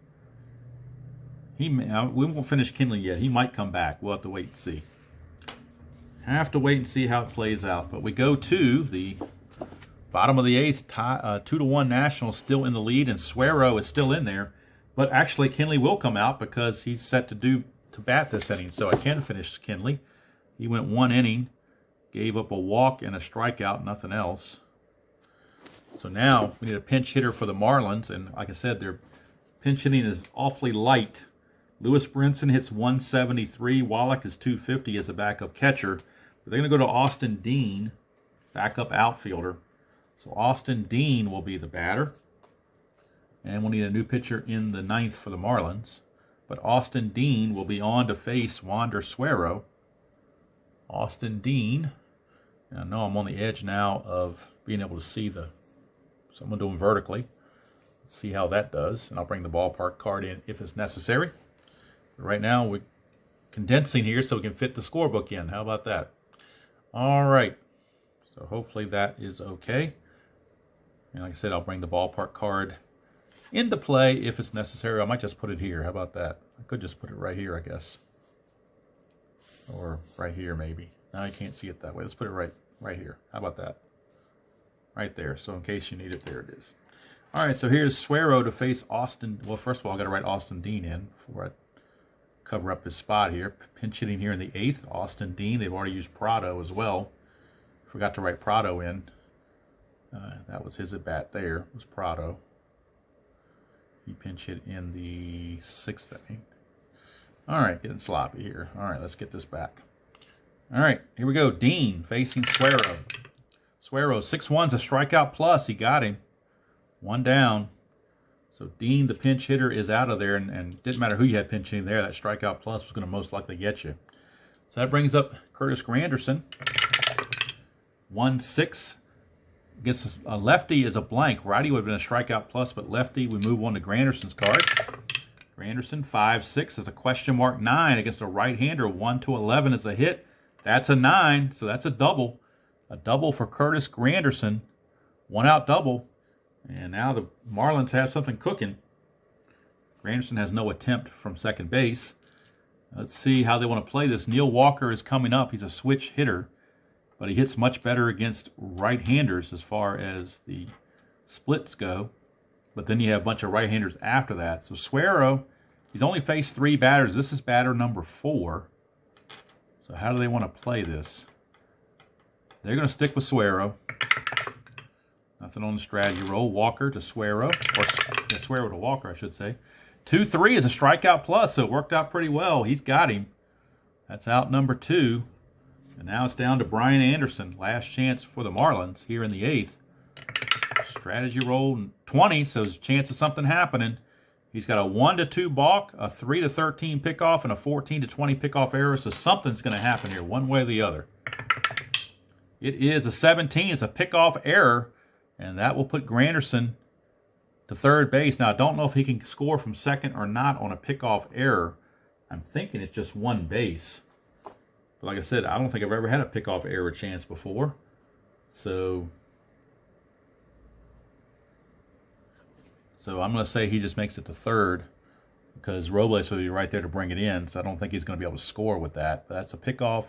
We won't finish Kinley yet. He might come back. We'll have to wait and see. Have to wait and see how it plays out. But we go to the bottom of the 8th. 2-1 Nationals still in the lead, and Suero is still in there. But actually, Kinley will come out because he's set to bat this inning. So I can finish Kinley. He went 1 inning, gave up a walk and a strikeout, nothing else. So now we need a pinch hitter for the Marlins. And like I said, their pinch hitting is awfully light. Lewis Brinson hits 173. Wallach is 250 as a backup catcher. But they're going to go to Austin Dean, backup outfielder. So Austin Dean will be the batter. And we'll need a new pitcher in the 9th for the Marlins. But Austin Dean will be on to face Wander Suero. Austin Dean. And I know I'm on the edge now of being able to see so I'm going to do them vertically. Let's see how that does. And I'll bring the ballpark card in if it's necessary. But right now we're condensing here so we can fit the scorebook in. How about that? All right. So hopefully that is okay. And like I said, I'll bring the ballpark card into play if it's necessary. I might just put it here. How about that? I could just put it right here, I guess. Or right here, maybe. Now I can't see it that way. Let's put it right here. How about that? Right there. So in case you need it, there it is. All right, so here's Suero to face Austin. Well, first of all, I got to write Austin Dean in before I cover up his spot here. Pinch hitting here in the 8th. Austin Dean. They've already used Prado as well. Forgot to write Prado in. That was his at bat there. Was Prado. He pinch hit in the 6th inning. All right, getting sloppy here. All right, let's get this back. All right, here we go. Dean facing Suero. Suero, 6-1's a strikeout plus. He got him. 1 down. So Dean, the pinch hitter, is out of there, and didn't matter who you had pinch hitting there. That strikeout plus was going to most likely get you. So that brings up Curtis Granderson. 1-6. Gets a lefty is a blank. Righty would have been a strikeout plus, but lefty, we move on to Granderson's card. Granderson, 5-6 is a question mark 9 against a right-hander. 1-11 is a hit. That's a 9, so that's a double. A double for Curtis Granderson. 1-out double. And now the Marlins have something cooking. Granderson has no attempt from second base. Let's see how they want to play this. Neil Walker is coming up. He's a switch hitter, but he hits much better against right-handers as far as the splits go. But then you have a bunch of right-handers after that. So Suero, he's only faced 3 batters. This is batter number 4. So how do they want to play this? They're going to stick with Suero. Nothing on the strategy roll. Walker to Suero, or Suero to Walker, I should say. 2-3 is a strikeout plus, so it worked out pretty well. He's got him. That's out number 2. And now it's down to Brian Anderson. Last chance for the Marlins here in the 8th. Strategy roll 20, so there's a chance of something happening. He's got a 1-2 balk, a 3-13 pickoff, and a 14-20 pickoff error, so something's going to happen here, one way or the other. It is a 17. It's a pickoff error, and that will put Granderson to third base. Now, I don't know if he can score from second or not on a pickoff error. I'm thinking it's just one base. But like I said, I don't think I've ever had a pickoff error chance before. So I'm going to say he just makes it to third because Robles will be right there to bring it in. So I don't think he's going to be able to score with that. But that's a pickoff.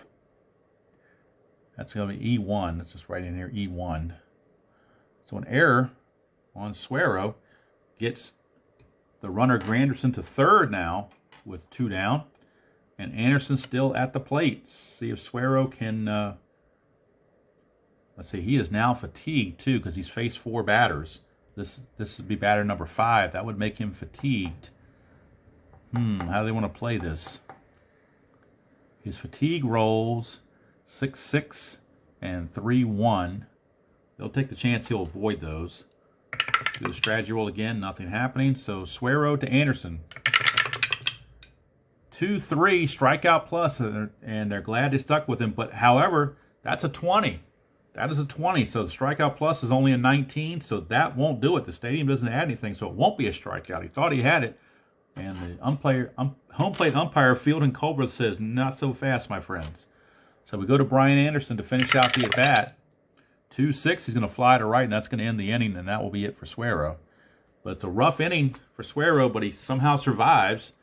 That's going to be E1. Let's just write in here E1. So an error on Suero gets the runner Granderson to third now with 2 down. And Anderson's still at the plate. See if Suero can... let's see, he is now fatigued too because he's faced 4 batters. This would be batter number 5. That would make him fatigued. How do they want to play this? His fatigue rolls 6-6 and 3-1. They'll take the chance he'll avoid those. Do the strategy roll again. Nothing happening. So Suero to Anderson. 2-3 strikeout plus, and they're glad they stuck with him. But however, that's a 20. That is a 20. So the strikeout plus is only a 19. So that won't do it. The stadium doesn't add anything, so it won't be a strikeout. He thought he had it, and the home plate umpire Fielding Cobra says, "Not so fast, my friends." So we go to Brian Anderson to finish out the at bat. 2-6. He's going to fly to right, and that's going to end the inning, and that will be it for Suero. But it's a rough inning for Suero, but he somehow survives.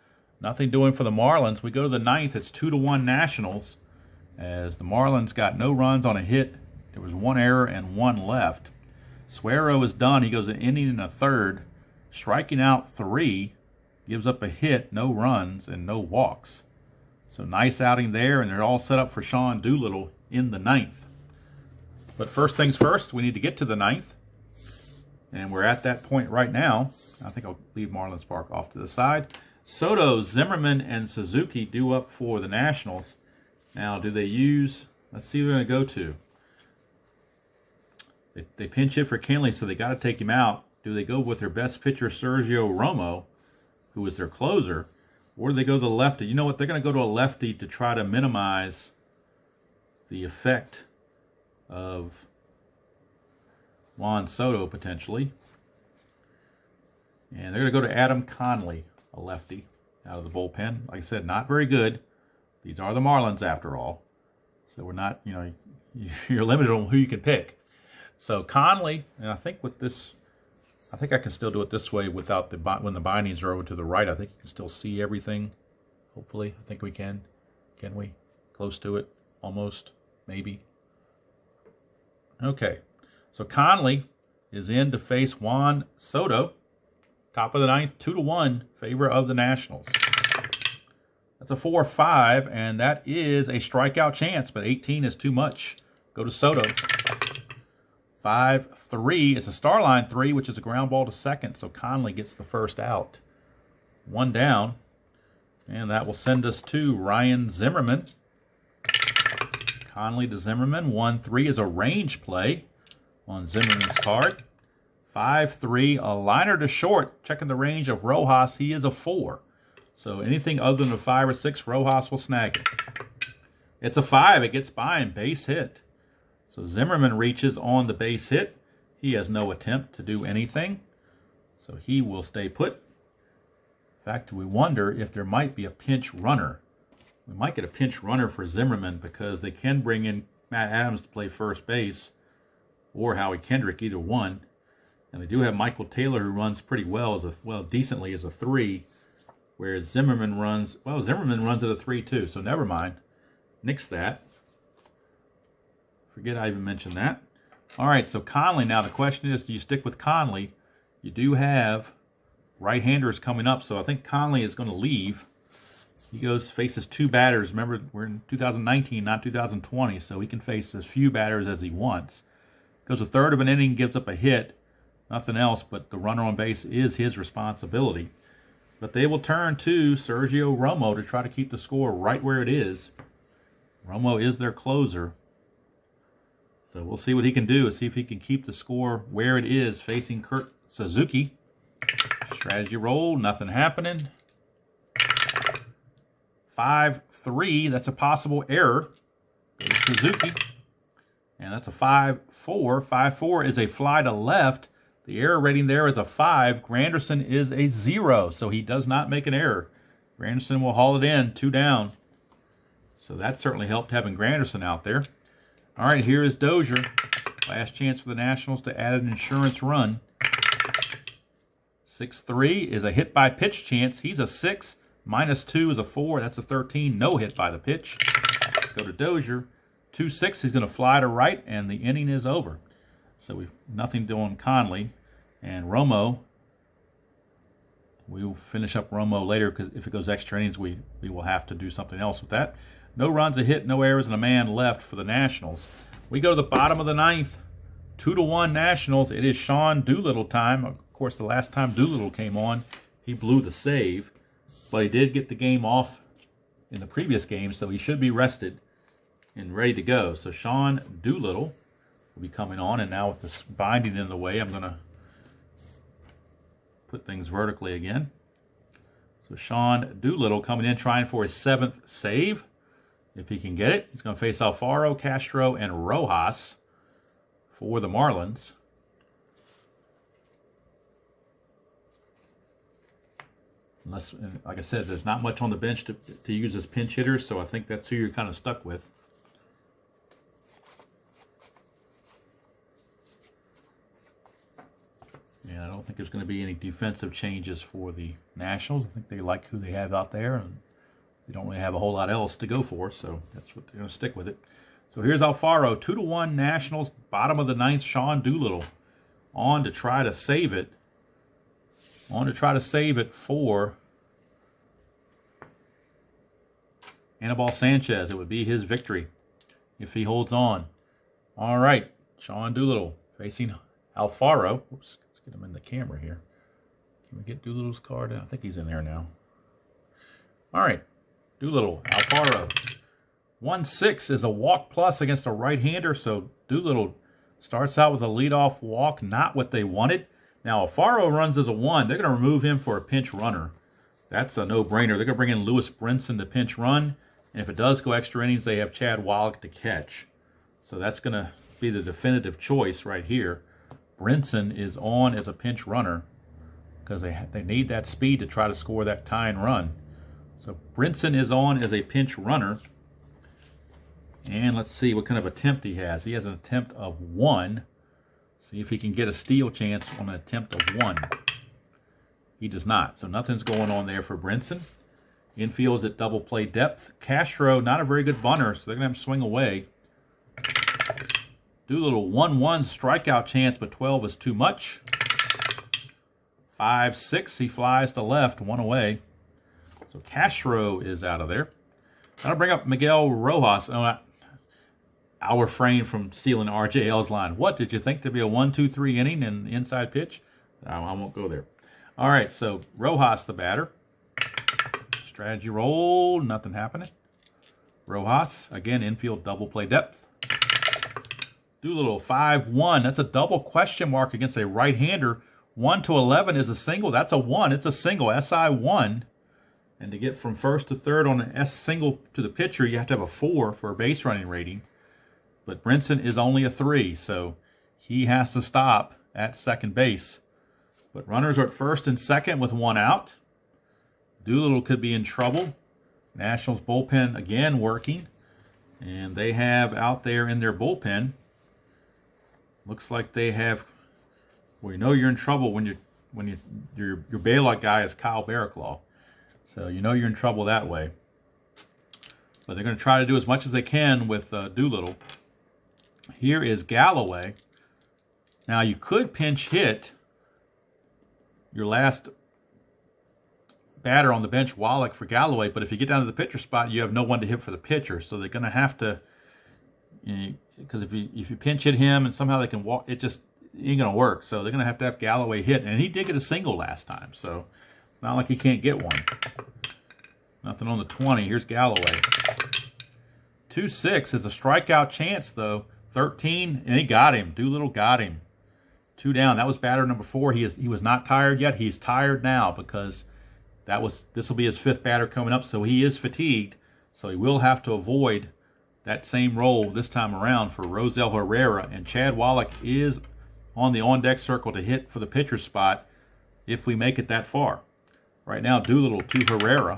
Nothing doing for the Marlins. We go to the 9th. It's 2-1 Nationals, as the Marlins got no runs on a hit. There was 1 error and 1 left. Suero is done. He goes an inning and a third, striking out 3, gives up a hit, no runs, and no walks. So nice outing there, and they're all set up for Sean Doolittle in the 9th. But first things first, we need to get to the 9th. And we're at that point right now. I think I'll leave Marlins Park off to the side. Soto, Zimmerman, and Suzuki due up for the Nationals. Now, do they use... Let's see who they're going to go to. They pinch hit for Kenley, so they got to take him out. Do they go with their best pitcher, Sergio Romo, who is their closer? Or do they go to the lefty? You know what? They're going to go to a lefty to try to minimize the effect of Juan Soto, potentially. And they're going to go to Adam Conley, a lefty, out of the bullpen. Like I said, not very good. These are the Marlins, after all. So we're not, you you're limited on who you can pick. So Conley, and I think with this, I think I can still do it this way without when the bindings are over to the right. I think you can still see everything. Hopefully, I think we can. Can we? Close to it, almost, maybe. Okay, so Conley is in to face Juan Soto. Top of the ninth, 2-1, favor of the Nationals. That's a 4-5, and that is a strikeout chance, but 18 is too much. Go to Soto. 5-3. It's a star line 3, which is a ground ball to second, so Conley gets the first out. 1 down, and that will send us to Ryan Zimmerman. Conley to Zimmerman. 1-3 is a range play on Zimmerman's card. 5-3, a liner to short. Checking the range of Rojas, he is a 4. So anything other than a 5 or 6, Rojas will snag it. It's a 5. It gets by him. Base hit. So Zimmerman reaches on the base hit. He has no attempt to do anything. So he will stay put. In fact, we wonder if there might be a pinch runner. We might get a pinch runner for Zimmerman because they can bring in Matt Adams to play first base or Howie Kendrick, either one. And they do have Michael Taylor, who runs pretty well, decently as a 3. Whereas Zimmerman runs at a 3 too, so never mind. Nix that. Forget I even mentioned that. All right, so Conley. Now the question is, do you stick with Conley? You do have right-handers coming up, so I think Conley is going to leave. He faces 2 batters. Remember, we're in 2019, not 2020, so he can face as few batters as he wants. Goes a third of an inning, gives up a hit. Nothing else, but the runner on base is his responsibility. But they will turn to Sergio Romo to try to keep the score right where it is. Romo is their closer. So we'll see what he can do, see if he can keep the score where it is, facing Kurt Suzuki. Strategy roll, nothing happening. 5-3, that's a possible error. Goes Suzuki. And that's a 5-4. 5-4 is a fly to left. The error rating there is a 5. Granderson is a 0, so he does not make an error. Granderson will haul it in, 2 down. So that certainly helped having Granderson out there. All right, here is Dozier. Last chance for the Nationals to add an insurance run. 6-3 is a hit by pitch chance. He's a 6. -2 is a 4. That's a 13. No hit by the pitch. Go to Dozier. 2-6, he's going to fly to right, and the inning is over. So we've nothing doing Conley. And Romo, we will finish up Romo later because if it goes extra innings, we will have to do something else with that. No runs, a hit, no errors, and a man left for the Nationals. We go to the bottom of the ninth. 2-1 Nationals. It is Sean Doolittle time. Of course, the last time Doolittle came on, he blew the save. But he did get the game off in the previous game, so he should be rested and ready to go. So Sean Doolittle will be coming on, and now with this binding in the way, I'm going to put things vertically again. So Sean Doolittle coming in, trying for his 7th save. If he can get it, he's going to face Alfaro, Castro, and Rojas for the Marlins. Unless, like I said, there's not much on the bench to use as pinch hitters, so I think that's who you're kind of stuck with. And I don't think there's going to be any defensive changes for the Nationals. I think they like who they have out there, and they don't really have a whole lot else to go for, so that's what they're going to stick with it. So here's Alfaro, 2-1 Nationals, bottom of the ninth, Sean Doolittle on to try to save it. For Anibal Sanchez. It would be his victory if he holds on. All right, Sean Doolittle facing Alfaro. Oops, let's get him in the camera here. Can we get Doolittle's card? I think he's in there now. All right, Doolittle, Alfaro. 1-6 is a walk plus against a right-hander, so Doolittle starts out with a leadoff walk, not what they wanted. Now, Alfaro runs as a 1. They're going to remove him for a pinch runner. That's a no-brainer. They're going to bring in Lewis Brinson to pinch run. And if it does go extra innings, they have Chad Wallach to catch. So that's going to be the definitive choice right here. Brinson is on as a pinch runner because they need that speed to try to score that tying run. So Brinson is on as a pinch runner. And let's see what kind of attempt he has. He has an attempt of 1. See if he can get a steal chance on an attempt of 1. He does not. So nothing's going on there for Brinson. Infield's at double play depth. Castro, not a very good bunter, so they're going to have to swing away. Doolittle, 1-1 strikeout chance, but 12 is too much. 5-6, he flies to left, 1 away. So Castro is out of there. That'll bring up Miguel Rojas. Oh, I'll refrain from stealing RJL's line. What, did you think to be a 1-2-3 inning and inside pitch? I won't go there. All right, so Rojas the batter. Strategy roll, nothing happening. Rojas, again, infield double play depth. Doolittle, 5-1. That's a double question mark against a right-hander. 1-11 is a single. That's a 1. It's a single, SI1. And to get from first to third on an S single to the pitcher, you have to have a 4 for a base running rating. But Brinson is only a 3, so he has to stop at second base. But runners are at first and second with 1 out. Doolittle could be in trouble. Nationals bullpen again working. And they have out there in their bullpen, looks like they have, well, you know you're in trouble when your bailout guy is Kyle Barraclough. So you know you're in trouble that way. But they're going to try to do as much as they can with Doolittle. Here is Galloway. Now you could pinch hit your last batter on the bench, Wallach, for Galloway, but if you get down to the pitcher spot, you have no one to hit for the pitcher. So they're going to have to, because if you pinch hit him and somehow they can walk, it just ain't going to work. So they're going to have Galloway hit, and he did get a single last time, so not like he can't get one. Nothing on the 20. Here's Galloway. 2-6 is a strikeout chance, though. 13, and he got him. Doolittle got him. 2 down. That was batter number 4. He was not tired yet. He's tired now because this will be his 5th batter coming up, so he is fatigued. So he will have to avoid that same role this time around for Rosel Herrera. And Chad Wallach is on the on-deck circle to hit for the pitcher spot if we make it that far. Right now, Doolittle to Herrera.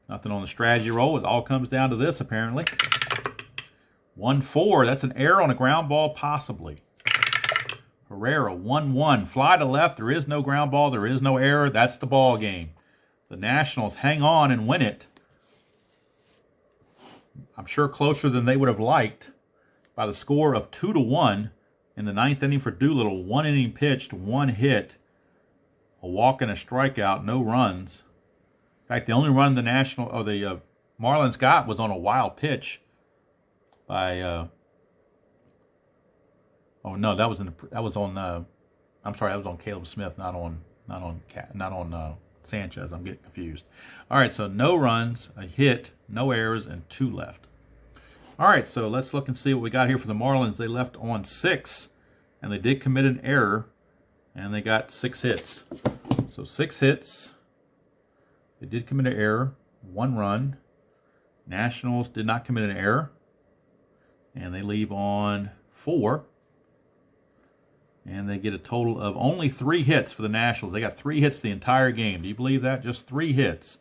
Nothing on the strategy roll. It all comes down to this, apparently. 1-4. That's an error on a ground ball, possibly. Herrera, 1-1. Fly to left. There is no ground ball. There is no error. That's the ball game. The Nationals hang on and win it. I'm sure closer than they would have liked by the score of 2-1 in the 9th inning for Doolittle. 1 inning pitched, 1 hit, a walk and a strikeout, no runs. In fact, the only run the Marlins got was on a wild pitch by oh no, that was on Caleb Smith, not on Sanchez. I'm getting confused. All right, so no runs, a hit, no errors, and 2 left. All right, so let's look and see what we got here for the Marlins. They left on 6, and they did commit an error, and they got 6 hits. So 6 hits. They did commit an error, 1 run. Nationals did not commit an error, and they leave on 4. And they get a total of only 3 hits for the Nationals. They got 3 hits the entire game. Do you believe that? Just 3 hits.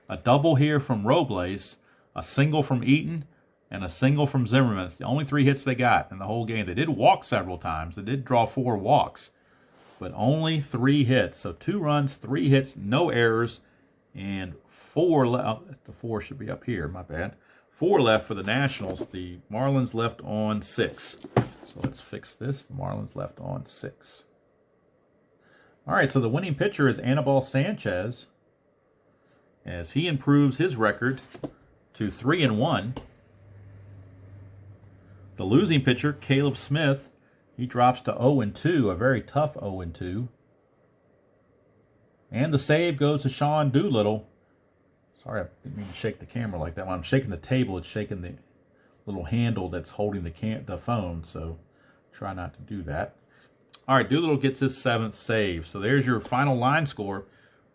A double here from Robles, a single from Eaton, and a single from Zimmerman. It's the only 3 hits they got in the whole game. They did walk several times. They did draw 4 walks, but only 3 hits. So 2 runs, 3 hits, no errors, and 4 left. The 4 should be up here, my bad. 4 left for the Nationals. The Marlins left on 6. So let's fix this. The Marlins left on 6. All right, so the winning pitcher is Anibal Sanchez as he improves his record to 3-1. The losing pitcher, Caleb Smith, he drops to 0-2, a very tough 0-2. And the save goes to Sean Doolittle. Sorry, I didn't mean to shake the camera like that. When I'm shaking the table, it's shaking the little handle that's holding the phone, so try not to do that. All right, Doolittle gets his 7th save. So there's your final line score.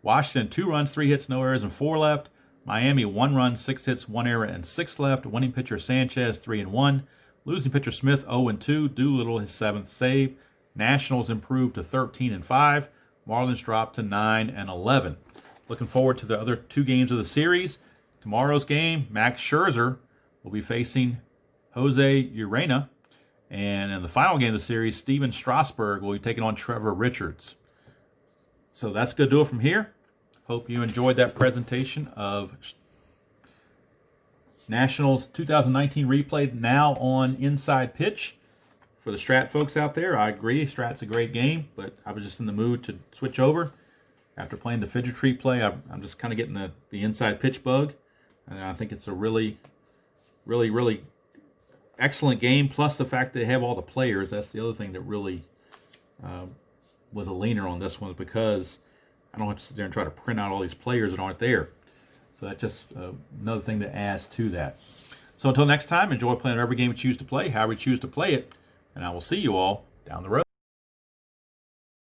Washington, 2 runs, 3 hits, no errors, and 4 left. Miami, 1 run, 6 hits, 1 error, and 6 left. Winning pitcher Sanchez, 3-1. Losing pitcher Smith, 0-2. Doolittle, his 7th save. Nationals improved to 13-5. Marlins dropped to 9-11. Looking forward to the other 2 games of the series. Tomorrow's game, Max Scherzer will be facing Jose Urena. And in the final game of the series, Steven Strasburg will be taking on Trevor Richards. So that's going to do it from here. Hope you enjoyed that presentation of Nationals 2019 replay, now on Inside Pitch. For the Strat folks out there, I agree, Strat's a great game, but I was just in the mood to switch over. After playing the Fidget Tree play, I'm just kind of getting the Inside Pitch bug. And I think it's a really excellent game, plus the fact that they have all the players. That's the other thing that really was a leaner on this one, because I don't have to sit there and try to print out all these players that aren't there. So that's just another thing that adds to that. So until next time, enjoy playing whatever game you choose to play, however you choose to play it, and I will see you all down the road.